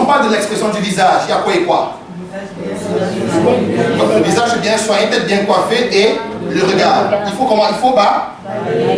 Lorsqu'on parle de l'expression du visage, il y a quoi et quoi? Donc, le visage est bien soigné, tête bien coiffée et le regard. Il faut comment? Il faut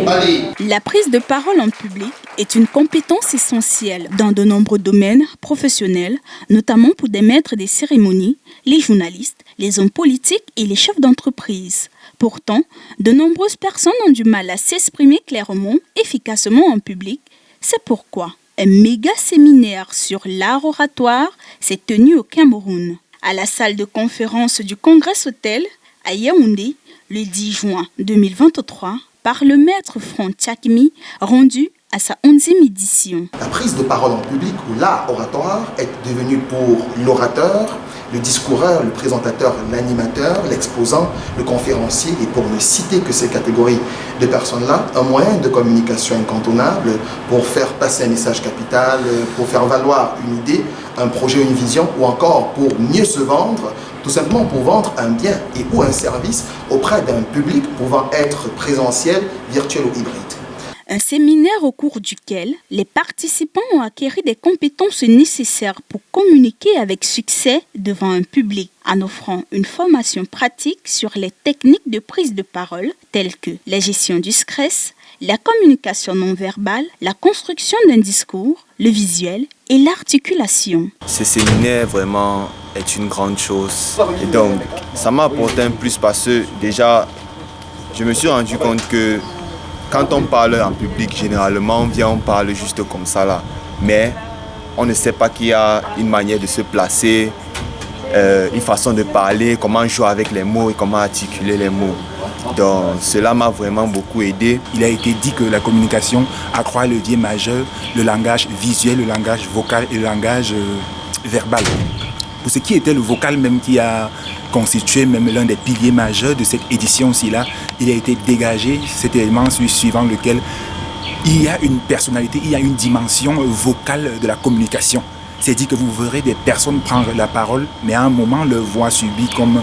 balayer. La prise de parole en public est une compétence essentielle dans de nombreux domaines professionnels, notamment pour des maîtres des cérémonies, les journalistes, les hommes politiques et les chefs d'entreprise. Pourtant, de nombreuses personnes ont du mal à s'exprimer clairement, efficacement en public. C'est pourquoi un méga séminaire sur l'art oratoire s'est tenu au Cameroun, à la salle de conférence du Congrès Hôtel à Yaoundé, le 10 juin 2023, par le maître Franck Tchakmi, rendu à sa 11e édition. La prise de parole en public ou l'art oratoire est devenu pour l'orateur, le discoureur, le présentateur, l'animateur, l'exposant, le conférencier, et pour ne citer que ces catégories de personnes-là, un moyen de communication incontournable pour faire passer un message capital, pour faire valoir une idée, un projet, une vision, ou encore pour mieux se vendre, tout simplement pour vendre un bien et ou un service auprès d'un public pouvant être présentiel, virtuel ou hybride. Un séminaire au cours duquel les participants ont acquis des compétences nécessaires pour communiquer avec succès devant un public, en offrant une formation pratique sur les techniques de prise de parole telles que la gestion du stress, la communication non verbale, la construction d'un discours, le visuel et l'articulation. Ce séminaire vraiment est une grande chose et donc ça m'a apporté un plus parce que déjà je me suis rendu compte que quand on parle en public, généralement, on parle juste comme ça là. Mais on ne sait pas qu'il y a une manière de se placer, une façon de parler, comment jouer avec les mots et comment articuler les mots. Donc cela m'a vraiment beaucoup aidé. Il a été dit que la communication accroît le levier majeur, le langage visuel, le langage vocal et le langage verbal. Pour ce qui était le vocal même qui a constitué même l'un des piliers majeurs de cette édition-ci là, il a été dégagé cet élément suivant lequel il y a une personnalité, il y a une dimension vocale de la communication. C'est-à-dire que vous verrez des personnes prendre la parole, mais à un moment leur voix subit comme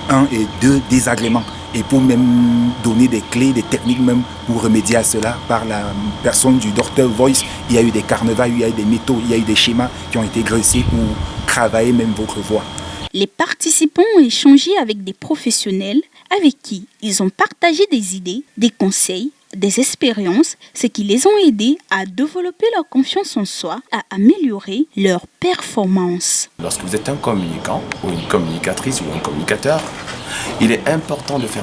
un et deux désagréments. Et pour même donner des clés, des techniques même pour remédier à cela, par la personne du Dr Voice, il y a eu des carnavals, il y a eu des méthodes, il y a eu des schémas qui ont été graissés pour travailler même votre voix. Les participants ont échangé avec des professionnels avec qui ils ont partagé des idées, des conseils, des expériences, ce qui les ont aidés à développer leur confiance en soi, à améliorer leur performance. Lorsque vous êtes un communicant ou une communicatrice ou un communicateur, il est important de faire